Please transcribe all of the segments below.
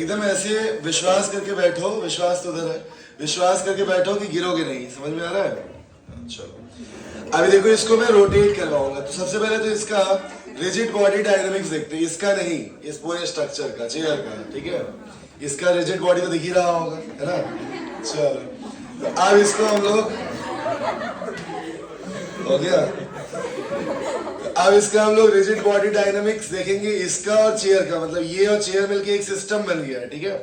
एकदम ऐसे विश्वास करके बैठो, विश्वास तो उधर है, विश्वास करके बैठो कि गिरोगे नहीं। समझ में आ रहा है? चलो अभी देखो, इसको मैं रोटेट करवाऊंगा। तो सबसे पहले तो इसका रिजिड बॉडी डायनामिक्स देखते हैं, इसका नहीं, इस पूरे स्ट्रक्चर का, चेयर का, ठीक है। इसका रिजिड बॉडी तो दिख ही रहा होगा, है ना। चलो तो अब इसको हम लोग, हो गया, अब इसका हम लोग रिजिड बॉडी डायनामिक्स देखेंगे, इसका और चेयर का, मतलब ये और चेयर मिलके एक सिस्टम बन गया है, ठीक है।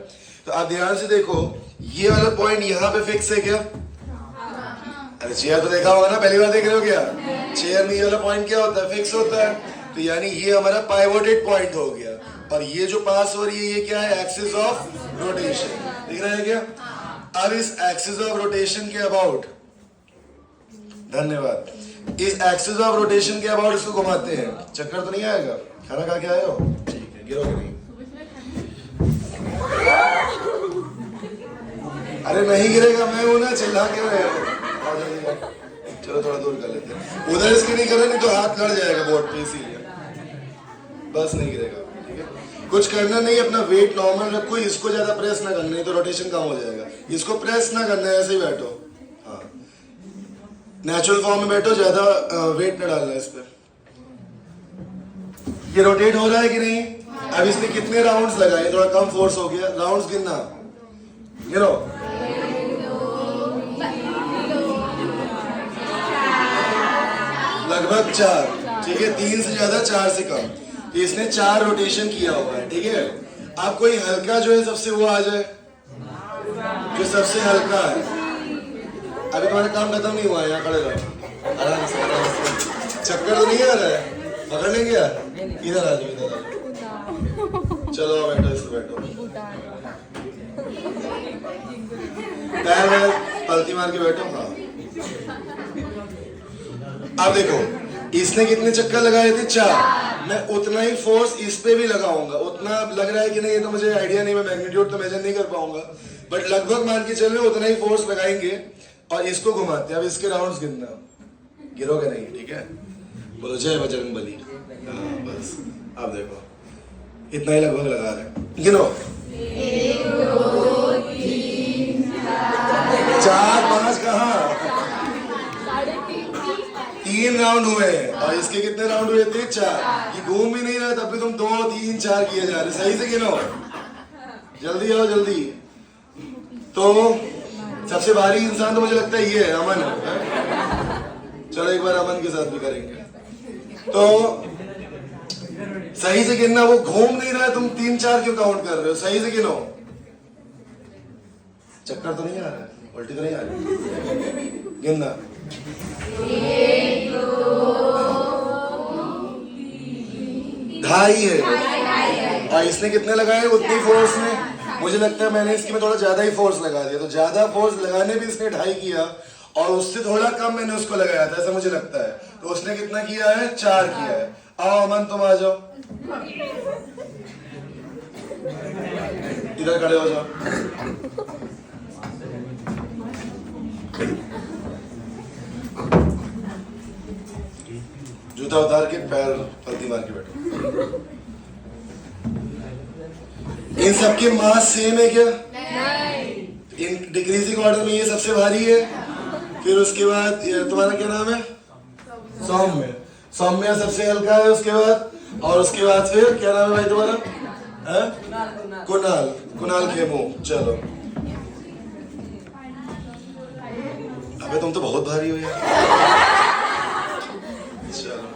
तो आप ध्यान से देखो, ये वाला पॉइंट यहाँ पे फिक्स है क्या? अरे चेयर तो देखा होगा ना, पहली बार देख रहे हो क्या? चेयर में ये वाला पॉइंट क्या होता है? फिक्स होता है। तो यानी ये हमारा पाइवोटेड पॉइंट हो गया, और ये जो पास हो रही है ये क्या है? एक्सिस ऑफ रोटेशन, दिख रहा है क्या? अब इस एक्सिस ऑफ रोटेशन के अबाउट, धन्यवाद, इस एक्सिस ऑफ रोटेशन के अबाउट इसको घुमाते हैं। चक्कर तो नहीं आएगा? खाना खा के आए हो? ठीक है, गिरोगे नहीं। अरे नहीं गिरेगा, मैं हूं ना, चिल्ला क्यों रहे हो? चलो थोड़ा दूर कर लेते हैं, उधर इसके नहीं करे, नहीं तो हाथ लड़ जाएगा बोर्ड पे, इसीलिए बस नहीं गिरेगा, ठीक है। कुछ करना नहीं, अपना वेट नॉर्मल रखो, इसको ज्यादा प्रेस ना करना, नहीं तो रोटेशन कम हो जाएगा। इसको प्रेस ना करना है, ऐसे ही बैठो, हाँ, नेचुरल फॉर्म में बैठो, ज्यादा वेट ना डालना इस पे। ये रोटेट हो रहा है कि नहीं? अब इसने कितने राउंड्स लगाए? थोड़ा कम फोर्स हो गया, राउंड्स गिनना, गिनो। लगभग 4, ठीक है, 3 से ज्यादा, 4 से कम। तो इसने 4 रोटेशन किया हुआ है, ठीक है। आप कोई हल्का जो है सबसे वो आ जाए, जो सबसे हल्का है। अभी तुम्हारा काम खत्म नहीं हुआ है, यहाँ खड़े रहो आराम से, आराम से। चक्कर तो नहीं आ रहा है? पकड़ लेंगे यार, इधर आ जाओ, इधर आ जाओ। चलो बैठो, इसको बैठो, पैर वैर पलटी मार के बैठो। हाँ, अब देखो, इसने कितने चक्कर लगाए थे? 4। मैं उतना ही फोर्स इस पे भी लगाऊंगा। उतना लग रहा है कि नहीं, ये तो मुझे आइडिया नहीं, मैं मैग्नीट्यूड तो मेजर नहीं कर पाऊंगा, बट लगभग मान के चल रहे उतना ही फोर्स लगाएंगे और इसको घुमाते हैं। अब इसके राउंड्स गिनना, गिरोगे नहीं, ठीक है। बोलो जय बजरंगबली। हाँ बस, अब देखो इतना ही लगभग लगा रहे हैं, गिनो। 4, 5 कहाँ? 3 राउंड हुए हैं, और इसके कितने राउंड हुए थे? 4। ये घूम भी नहीं रहा, तब भी तुम 2, 3, 4 किए जा रहे। सही से गिनो, जल्दी आओ जल्दी। तो सबसे भारी इंसान तो मुझे लगता है ये है, अमन है। चलो एक बार अमन के साथ भी करेंगे। तो सही से गिनना, वो घूम नहीं रहा है, तुम 3, 4 क्यों काउंट कर रहे हो? सही से गिनो। चक्कर तो नहीं आ रहा है, उल्टी तो नहीं आ रही? गिनना, 2.5 है, और इसने कितने लगाए? उतनी फोर्स में। मुझे लगता है मैंने इसके में थोड़ा ज्यादा ही फोर्स लगा दिया, तो ज्यादा फोर्स लगाने भी इसने 2.5 किया, और उससे थोड़ा कम मैंने उसको लगाया था, ऐसा मुझे लगता है। तो उसने कितना किया है? 4 किया है। आओ अमन, तुम आ जाओ, इधर खड़े हो जाओ। जूता उतार के पैर पलटी मार के बैठो। इन सबके मास सेम है क्या? नहीं। इन डिक्रीजिंग ऑर्डर में ये सबसे भारी है, फिर उसके बाद तुम्हारा क्या नाम है? सौम्य। सौम्य सबसे हल्का है उसके बाद, और उसके बाद फिर क्या नाम है भाई तुम्हारा? कुणाल। कुणाल खेमू। चलो, अबे तुम तो बहुत भारी हो यार। चलो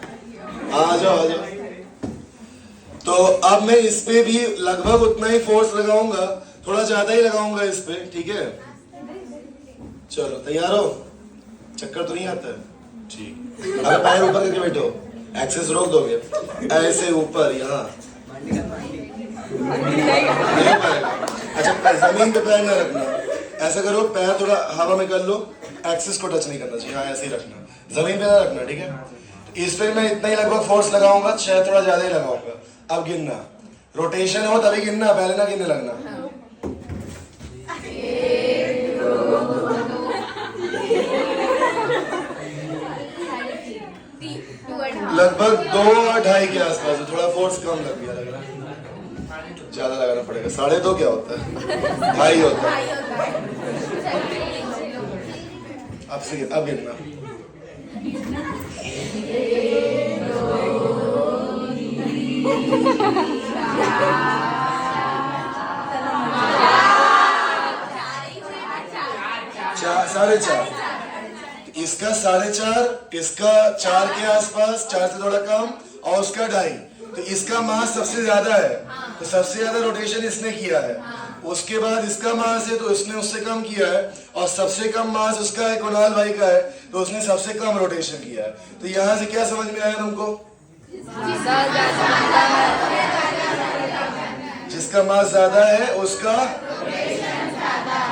आ जाओ, आ जाओ। तो अब मैं इस पे भी लगभग उतना ही फोर्स लगाऊंगा, थोड़ा ज्यादा ही लगाऊंगा इस पे, ठीक है। चलो तैयार हो? चक्कर तो नहीं आता है? ठीक। अब पैर ऊपर करके बैठो, एक्सेस रोक दोगे, ऐसे ऊपर यहाँ नहीं पाएगा। अच्छा, जमीन पे पैर ना रखना, ऐसा करो, पैर थोड़ा हवा में कर लो, एक्सिस को टच नहीं करना चाहिए। हाँ ऐसे ही रखना, जमीन पे ना रखना, ठीक है। इस पे मैं इतना ही लगभग फोर्स लगाऊंगा, शायद थोड़ा ज्यादा ही लगाऊंगा। अब गिनना, रोटेशन हो तभी गिनना, पहले ना गिनने लगना। लगभग 2 और 2.5 के आसपास, थोड़ा फोर्स कम लग गया लग रहा है। ज्यादा लगाना पड़ेगा। 2.5 क्या होता है? 2.5 होता है। अब गिनना। साढ़े चार। इसका 4.5, इसका 4 के आसपास, 4 से थोड़ा कम, और उसका 2.5। तो इसका मास सबसे ज्यादा है, तो सबसे ज्यादा रोटेशन इसने किया है। उसके बाद इसका मास है तो इसने उससे कम किया है, और सबसे कम मास उसका है, कुणाल भाई का है, तो उसने सबसे कम रोटेशन किया है। तो यहाँ से क्या समझ में आया तुमको? जिसका मास ज्यादा है उसका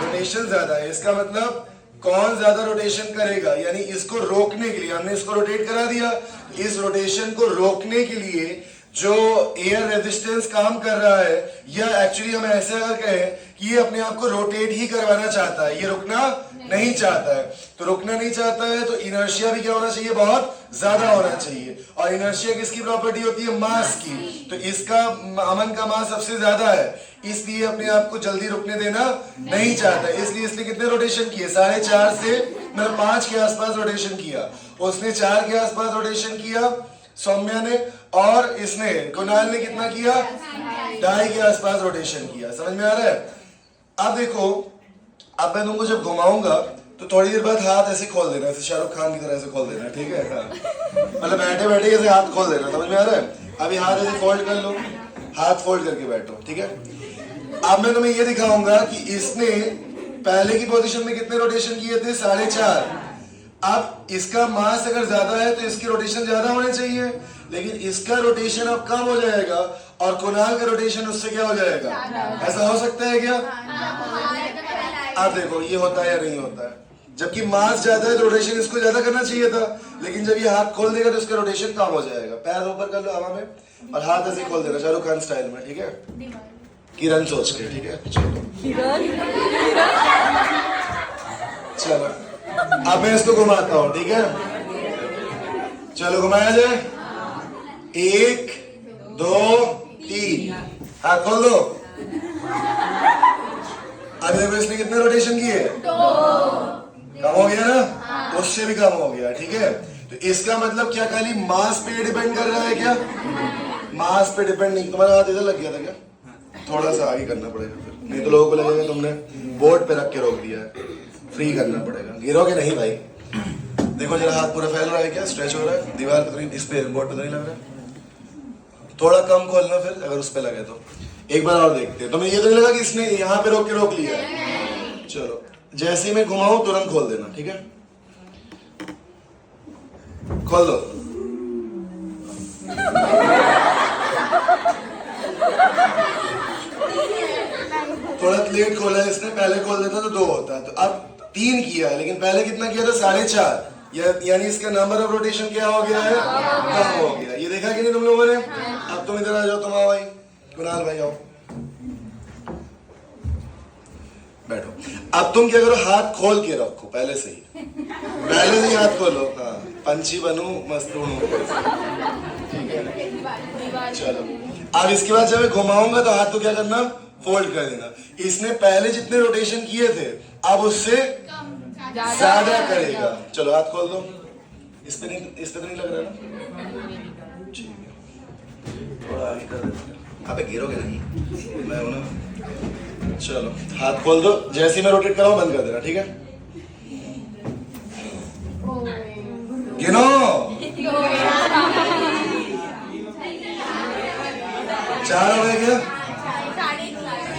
रोटेशन ज्यादा है। इसका मतलब कौन ज्यादा रोटेशन करेगा, यानी इसको रोकने के लिए हमने इसको रोटेट करा दिया। इस रोटेशन को रोकने के लिए जो एयर रेजिस्टेंस काम कर रहा है, या एक्चुअली हम ऐसे अगर कहें कि ये अपने आप को रोटेट ही करवाना चाहता है, ये रुकना नहीं चाहता है। तो रुकना नहीं चाहता है तो इनर्शिया भी क्या होना चाहिए? बहुत ज्यादा होना चाहिए। और इनर्शिया किसकी प्रॉपर्टी होती है? मास की। तो इसका अमन का मास सबसे ज्यादा है, इसलिए अपने आप को जल्दी रुकने देना नहीं चाहता, इसलिए इसने कितने रोटेशन किए? 4.5 से मतलब 5 के आसपास रोटेशन किया। उसने 4 के आसपास रोटेशन किया सौम्या ने, और इसने कुणाल ने कितना किया? 2.5 के आसपास रोटेशन किया। समझ में आ रहा है? अब देखो, अब मैं तुमको जब घुमाऊंगा तो थोड़ी देर बाद हाथ ऐसे खोल देना, ऐसे शाहरुख खान की तरह ऐसे खोल देना, ठीक है? हाँ। मतलब बैठे बैठे ऐसे हाथ खोल देना। समझ में आ रहा है? अभी हाथ ऐसे फोल्ड कर लो, हाथ फोल्ड करके बैठो, ठीक है? अब मैं तुम्हें ये दिखाऊंगा कि इसने पहले की पोजीशन में कितने रोटेशन किए थे? 4.5। अब इसका मास अगर ज्यादा है तो इसकी रोटेशन ज्यादा होने चाहिए, लेकिन इसका रोटेशन अब कम हो जाएगा और कुणाल का रोटेशन उससे क्या हो जाएगा? ऐसा हो सकता है क्या? अब देखो ये होता है या नहीं होता है? जबकि मास ज्यादा है तो रोटेशन इसको ज्यादा करना चाहिए था, लेकिन जब ये हाथ खोल देगा तो इसका रोटेशन कम हो जाएगा। पैर ऊपर कर लो हवा में और हाथ ऐसे खोल देना शाहरुख खान स्टाइल में, ठीक है? किरण सोच के, ठीक है? चलो अब मैं इसको घुमाता हूं, ठीक है? चलो घुमाया जाए। 1 2 3, हाथ खोल दो। अब देखो इसने कितने रोटेशन किए? 2। कम हो गया ना? उससे भी कम हो गया, ठीक है? तो इसका मतलब क्या खाली मास पे डिपेंड कर रहा है क्या? मास पे डिपेंड नहीं। तुम्हारा हाथ इधर लग गया था क्या? थोड़ा सा आगे करना पड़ेगा फिर, नहीं तो लोगों को लगेगा तुमने बोर्ड पे रख के रोक दिया है। फ्री करना पड़ेगा, गिरोगे नहीं भाई। देखो जरा हाथ पूरा फैल रहा है क्या? स्ट्रेच हो रहा है? दीवार पे तो नहीं, इस पे बोर्ड पे तो नहीं लग रहा है? थोड़ा कम खोलना फिर, अगर उस पे लगे तो। एक बार और देखते हैं। तुम्हें ये तो नहीं लगा कि इसने यहाँ पे रोक के रोक लिया है? चलो जैसे ही मैं घुमाऊं तुरंत खोल देना, ठीक है? खोल दो। थोड़ा लेट खोला है इसने, पहले खोल देता तो 2 होता। तो अब 3 किया है, लेकिन पहले कितना किया था? 4.5। यानी इसका नंबर ऑफ रोटेशन क्या हो गया है? कम हो गया। ये देखा कि नहीं तुम लोगों ने? अब तुम इधर आ जाओ, तुम आओ भाई, कुणाल भाई आओ, बैठो। अब तुम क्या करो? हाथ खोल के रखो पहले से ही, पहले से ही हाथ खोलो। हाँ, पंछी बनूं मस्त उड़ूं, ठीक है? चलो अब इसके बाद जब मैं घुमाऊंगा तो हाथ को क्या करना? फोल्ड कर देना। इसने पहले जितने रोटेशन किए थे अब उससे ज्यादा करेगा। चलो हाथ खोल दो। इस पे तो नहीं लग रहा ना? ठीक है, थोड़ा आगे कर देते। अबे गिरोगे नहीं, मैं हूं ना। चलो हाथ खोल दो, जैसे ही मैं रोटेट कराऊं बंद कर देना, ठीक है? गिनो। 4 हो गए क्या?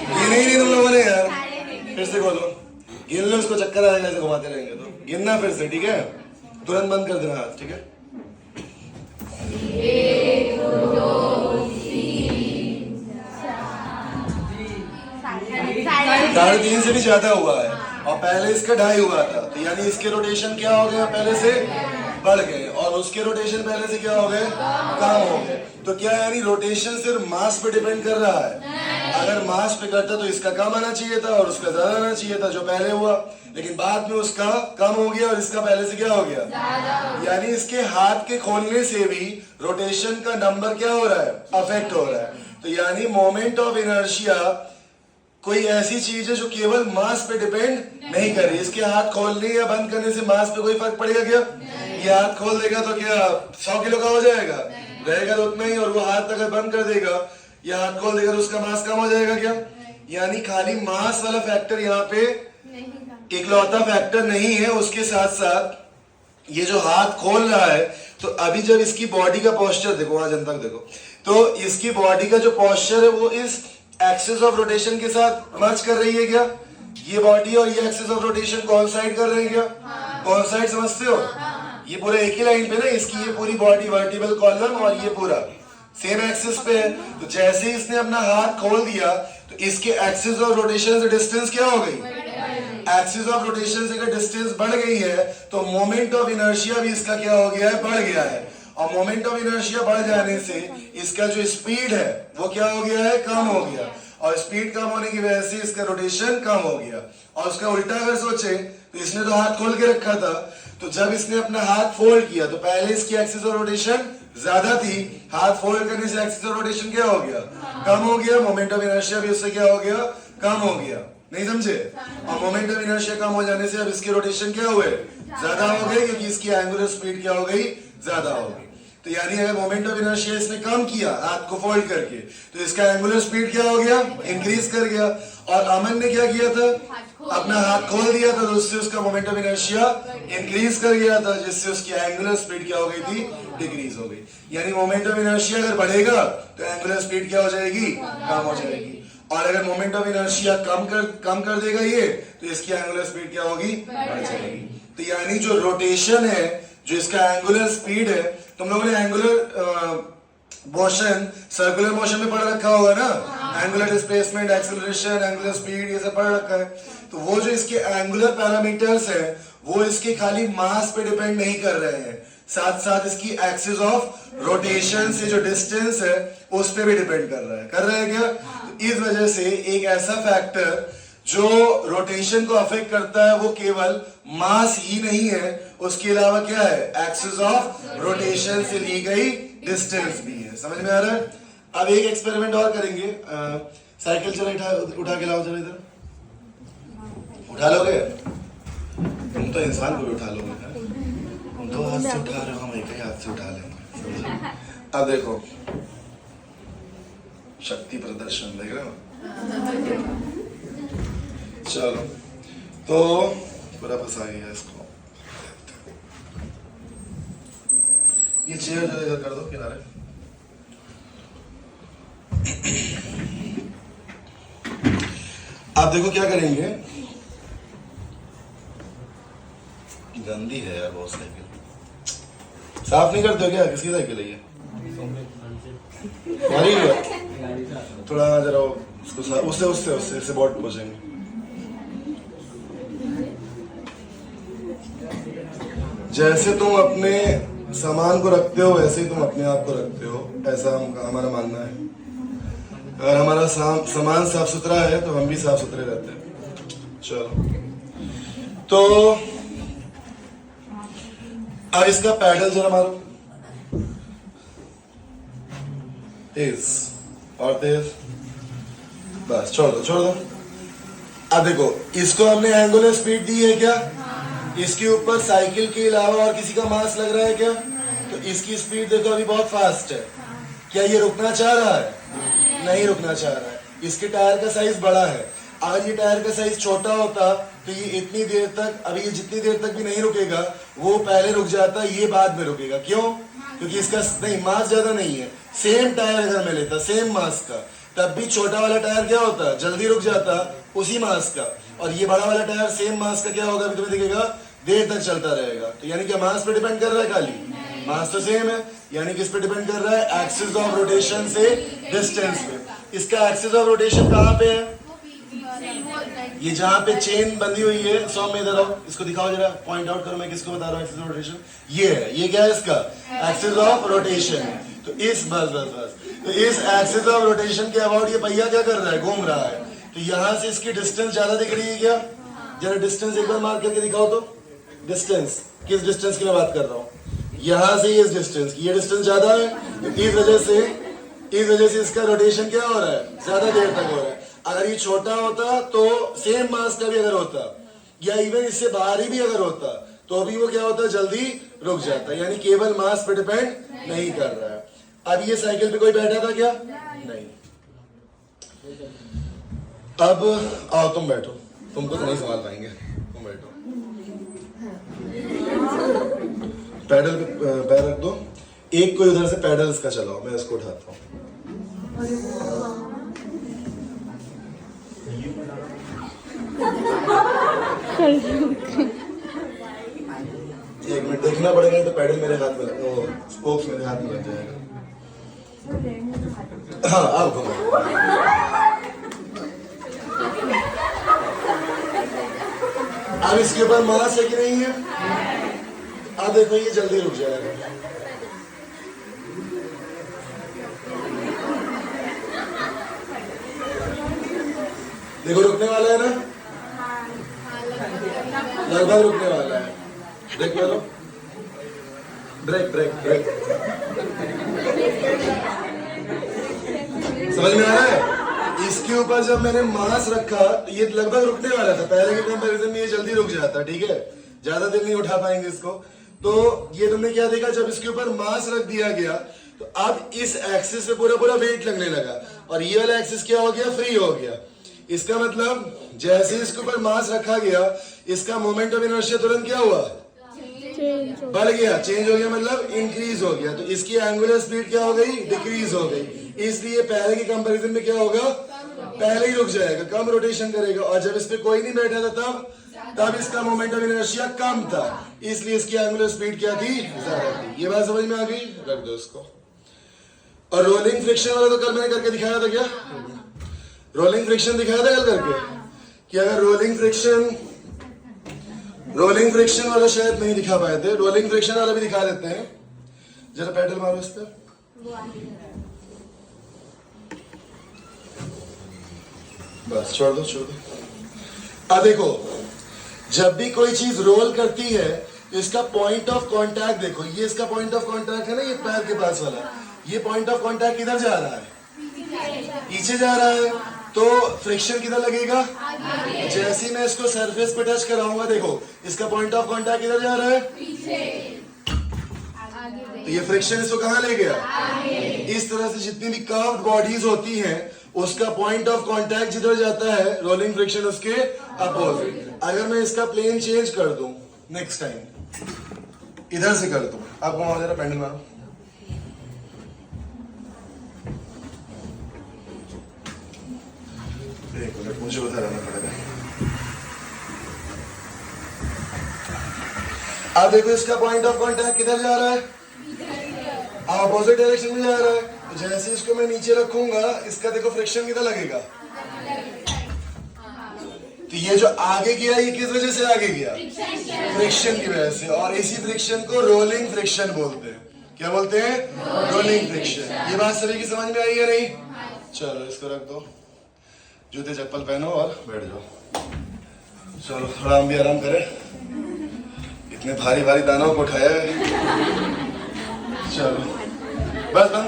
गिने ही नहीं तुम लोगों ने यार। फिर से खोलो, गिन लो, इसको चक्कर आएगा ऐसे घुमाते रहेंगे तो। गिनना फिर से, ठीक है? तुरंत बंद कर देना हाथ, ठीक है? 1 2 3 4 3.5 से भी ज्यादा हुआ है, और पहले इसका 2.5 हुआ था, तो यानी इसके रोटेशन क्या हो गया? पहले से बढ़ गए, और उसके रोटेशन पहले से क्या हो गए? कम हो गए। तो क्या यानी रोटेशन सिर्फ मास पे डिपेंड कर रहा है? अगर मास पे करता तो इसका कम आना चाहिए था और उसका ज्यादा आना चाहिए था, जो पहले हुआ, लेकिन बाद में उसका कम हो गया और इसका पहले से क्या हो गया, यानी इसके हाथ के खोलने से भी रोटेशन का नंबर क्या हो रहा है, अफेक्ट हो रहा है। तो यानी मोमेंट ऑफ इनर्शिया कोई ऐसी चीज है जो केवल मास पे डिपेंड नहीं कर रही। इसके हाथ खोलने या बंद करने से मास पे कोई फर्क पड़ेगा क्या? ये हाथ खोल देगा तो क्या 100 किलो का हो जाएगा, रहेगा तो उतना ही, और वो हाथ अगर बंद कर देगा या हाथ खोल देगा तो उसका मास कम हो जाएगा क्या? यानी खाली मास वाला फैक्टर यहाँ पे इकलौता फैक्टर नहीं है, उसके साथ साथ ये जो हाथ खोल रहा है, तो अभी जब इसकी बॉडी का पोस्चर देखो, वहां जनता देखो, तो इसकी बॉडी का जो पोस्चर है वो इस एक्सिस ऑफ रोटेशन के साथ मर्ज कर रही है क्या? ये बॉडी और ये एक्सिस ऑफ रोटेशन कोइंसाइड कर रहे हैं क्या? कोइंसाइड समझते हो? ये पूरे एक ही लाइन पे ना, इसकी ये पूरी बॉडी वर्टिकल कॉलम और ये पूरा सेम एक्सिस पे है। तो जैसे ही इसने अपना हाथ खोल दिया तो इसके एक्सिस ऑफ रोटेशन से डिस्टेंस क्या हो गई? एक्सिस ऑफ रोटेशन से अगर डिस्टेंस बढ़ गई है तो मोमेंट ऑफ इनर्शिया भी इसका क्या हो गया है? बढ़ गया है। और मोमेंट ऑफ इनर्शिया बढ़ जाने से इसका जो स्पीड है वो क्या हो गया है? कम हो गया। और स्पीड कम होने की वजह से इसका रोटेशन कम हो गया। और उसका उल्टा अगर सोचे तो इसने तो हाथ खोल के रखा था, तो जब इसने अपना हाथ फोल्ड किया तो पहले इसकी एक्सिस ऑफ रोटेशन ज्यादा थी, हाथ फोल्ड करने से एक्सिस ऑफ रोटेशन क्या हो गया? कम हो गया। मोमेंट ऑफ इनर्शिया भी उससे क्या हो गया? कम हो गया। नहीं समझे? और मोमेंट ऑफ इनर्शिया कम हो जाने से अब इसके रोटेशन क्या हुए? ज्यादा हो गए, क्योंकि इसकी एंगुलर स्पीड क्या हो गई? ज्यादा हो गई। तो यानी अगर मोमेंट ऑफ इनर्शिया इसने कम किया हाथ को फोल्ड करके, तो इसका एंगुलर स्पीड क्या हो गया? इंक्रीज कर गया। और अमन ने क्या किया था? अपना हाथ खोल दिया था, तो उससे उसका मोमेंट ऑफ इनर्शिया इंक्रीज कर गया था, जिससे उसकी एंगुलर स्पीड क्या हो गई थी? डिक्रीज हो गई। यानी मोमेंट ऑफ इनर्शिया अगर बढ़ेगा तो एंगुलर स्पीड क्या हो जाएगी? कम हो जाएगी। और अगर मोमेंट ऑफ इनर्शिया कम कर देगा ये, तो इसकी एंगुलर स्पीड क्या होगी? बढ़ जाएगी। तो यानी जो रोटेशन है, जो इसका एंगुलर स्पीड है, तुम लोगों ने एंगुलर मोशन सर्कुलर मोशन में पढ़ रखा होगा ना, angular displacement, acceleration, angular speed, ये सब पढ़ रखा है। तो वो जो इसके एंगुलर पैरामीटर्स है वो इसके खाली मास पे डिपेंड नहीं कर रहे हैं, साथ साथ इसकी एक्सिस ऑफ रोटेशन से जो डिस्टेंस है उस पे भी डिपेंड कर रहा है क्या? तो इस वजह से एक ऐसा फैक्टर जो रोटेशन को अफेक्ट करता है वो केवल मास ही नहीं है, उसके अलावा क्या है? एक्सिस ऑफ रोटेशन से ली गई डिस्टेंस भी है। समझ में आ रहा है? अब एक एक्सपेरिमेंट और करेंगे। साइकिल चला उठा के लाओ जरा इधर। उठा लोगे? तुम तो इंसान को भी उठा लोगे ना? तुम दो हाथ से उठा रहे हो, हम एक ही हाथ से उठा लेंगे। समझे? अब देखो शक्ति प्रदर्शन देख रहे हो? चलो तो पूरा फंसाइए इसको। ये चेयर जो इधर कर दो किनारे। आप देखो क्या करेंगे। गंदी है यार बहुत साइकिल। साफ नहीं करते हो क्या? किसकी साइकिल है ये? तुम्हारी है? थोड़ा जरा उससे उससे उससे इससे बहुत पहुंचेंगे। जैसे तुम अपने सामान को रखते हो वैसे ही तुम अपने आप को रखते हो, ऐसा हमारा मानना है। अगर हमारा सामान साफ सुथरा है तो हम भी साफ सुथरे रहते हैं। चलो तो अब इसका पैडल जरा मारो, तेज और तेज, बस छोड़ दो। अब देखो इसको हमने एंगुलर स्पीड दी है क्या? इसके ऊपर साइकिल के अलावा और किसी का मास लग रहा है क्या? तो इसकी स्पीड देखो अभी बहुत फास्ट है। क्या ये रुकना चाह रहा है? नहीं रुकना चाह रहा है। इसके टायर का साइज बड़ा है। अगर ये टायर का साइज छोटा होता तो ये इतनी देर तक, अभी ये जितनी देर तक भी नहीं रुकेगा वो पहले रुक जाता, ये बाद में रुकेगा। क्यों? क्योंकि इसका नहीं मास ज्यादा नहीं है। सेम टायर अगर मैं लेता सेम मास का, तब भी छोटा वाला टायर क्या होता? जल्दी रुक जाता उसी मास का। और ये बड़ा वाला टायर सेम मास का क्या होगा? अभी तुम्हें दिखेगा देर तक चलता रहेगा। तो यानी क्या मास पे डिपेंड कर रहा है? खाली मास तो सेम है। यानी किस पे डिपेंड कर रहा है? एक्सिस ऑफ रोटेशन से डिस्टेंस पे। इसका एक्सिस ऑफ रोटेशन कहाँ पे है? ये जहाँ पे चेन बंधी हुई है। सौम्य इधर आओ, इसको दिखाओ जरा, पॉइंट आउट करो मैं किसको बता रहा हूँ एक्सिस ऑफ रोटेशन। ये है, ये क्या है इसका? Axis of rotation. तो इस बस तो इस एक्सिस ऑफ रोटेशन के अबाउट ये पहिया क्या कर रहा है, घूम रहा है। तो यहां से इसकी डिस्टेंस ज्यादा दिख रही है क्या? जरा डिस्टेंस एक बार मार्क करके दिखाओ तो। डिस्टेंस, किस डिस्टेंस की मैं बात कर रहा हूँ? यहां से इस डिस्टेंस की, ये डिस्टेंस ज्यादा है, तो इस वजह से इसका रोटेशन क्या हो रहा है, ज्यादा देर तक हो रहा है। अगर ये छोटा होता तो सेम मास का भी अगर होता या इवन इससे बाहर भी अगर होता तो अभी वो क्या होता, जल्दी रुक जाता। यानी केवल मास पे डिपेंड नहीं कर रहा है। अब ये साइकिल पे कोई बैठा था क्या? नहीं। अब आओ तुम बैठो, तुमको तो नहीं संभाल पाएंगे, तुम बैठो। पैडल पे पैर रख दो, एक कोई उधर से पैडल इसका चलाओ, मैं इसको उठाता हूँ। एक मिनट देखना पड़ेगा, तो पैडल मेरे हाथ में वो स्पोक्स मेरे हाथ में लग जाएगा। हाँ अब घुमाओ। अब इसके ऊपर मास है कि नहीं है? अब देखो ये जल्दी रुक जाएगा। देखो रुकने वाला है ना, लगभग रुकने वाला है। ब्रेक मारो, ब्रेक ब्रेक ब्रेक। समझ में आ रहा है? इसके ऊपर जब मैंने मास रखा तो ये लगभग रुकने वाला था, पहले के कंपैरिजन में ये जल्दी रुक जाता, ठीक है, ज्यादा देर नहीं उठा पाएंगे इसको। तो ये तुमने क्या देखा, जब इसके ऊपर मास रख दिया गया तो अब इस एक्सिस पे पूरा पूरा वेट लगने लगा, और ये वाला एक्सिस क्या हो गया, फ्री हो गया। इसका मतलब जैसे इसके ऊपर मास रखा गया, इसका मोमेंट ऑफ इनर्शिया तुरंत क्या हुआ, बढ़ गया, चेंज हो गया, मतलब इंक्रीज हो गया। तो इसकी एंगुलर स्पीड क्या हो गई, डिक्रीज हो गई। इसलिए पहले के कंपैरिजन में क्या होगा, पहले ही रुक जाएगा, कम रोटेशन करेगा। और जब इस पे कोई नहीं बैठा था तब इसका मोमेंट ऑफ इनर्शिया कम था, इसलिए इसकी एंगुलर स्पीड क्या थी, ज्यादा थी। ये बात समझ में आ गई? रख दो इसको। और रोलिंग फ्रिक्शन वाला तो कल मैंने करके दिखाया था क्या? रोलिंग फ्रिक्शन दिखाया था कल करके कि अगर रोलिंग फ्रिक्शन वाला शायद नहीं दिखा पाए थे, रोलिंग फ्रिक्शन वाला भी दिखा देते हैं। जरा पैडल मारो इस पर। बस छोड़ दो, छोड़ दो। अब देखो, जब भी कोई चीज रोल करती है तो इसका पॉइंट ऑफ कांटेक्ट देखो, ये इसका पॉइंट ऑफ कांटेक्ट है ना, ये पैर के पास वाला, ये पॉइंट ऑफ कांटेक्ट किधर जा रहा है, पीछे जा रहा है। तो फ्रिक्शन किधर लगेगा, जैसे ही मैं इसको सरफेस पे टच कराऊंगा, देखो इसका पॉइंट ऑफ कांटेक्ट किधर जा रहा है, तो ये फ्रिक्शन इसको कहां ले गया, इस तरह से जितनी भी कर्व्ड बॉडीज होती हैं उसका पॉइंट ऑफ कांटेक्ट जिधर जाता है, रोलिंग फ्रिक्शन उसके अपोजिट। अगर मैं इसका प्लेन चेंज कर दूं नेक्स्ट टाइम, इधर से कर दूं, आप घुमाओ जरा, पैडल मारो। एक मिनट, मुझे उधर आना पड़ेगा। अब देखो इसका पॉइंट ऑफ कांटेक्ट किधर जा रहा है, अपोजिट डायरेक्शन में जा रहा है। तो जैसे इसको मैं नीचे रखूंगा, इसका देखो फ्रिक्शन किधर लगेगा, तो ये जो आगे गया ये किस वजह से आगे गया, फ्रिक्शन की वजह से। और इसी फ्रिक्शन को रोलिंग फ्रिक्शन बोलते हैं। क्या बोलते हैं, रोलिंग फ्रिक्शन। ये बात सभी की समझ में आई है नहीं? चलो इसको रख दो, जूते चप्पल पहनो और बैठ जाओ। चलो थोड़ा हम भी आराम करें, इतने भारी भारी दानों को उठाया है। चलो बस बस।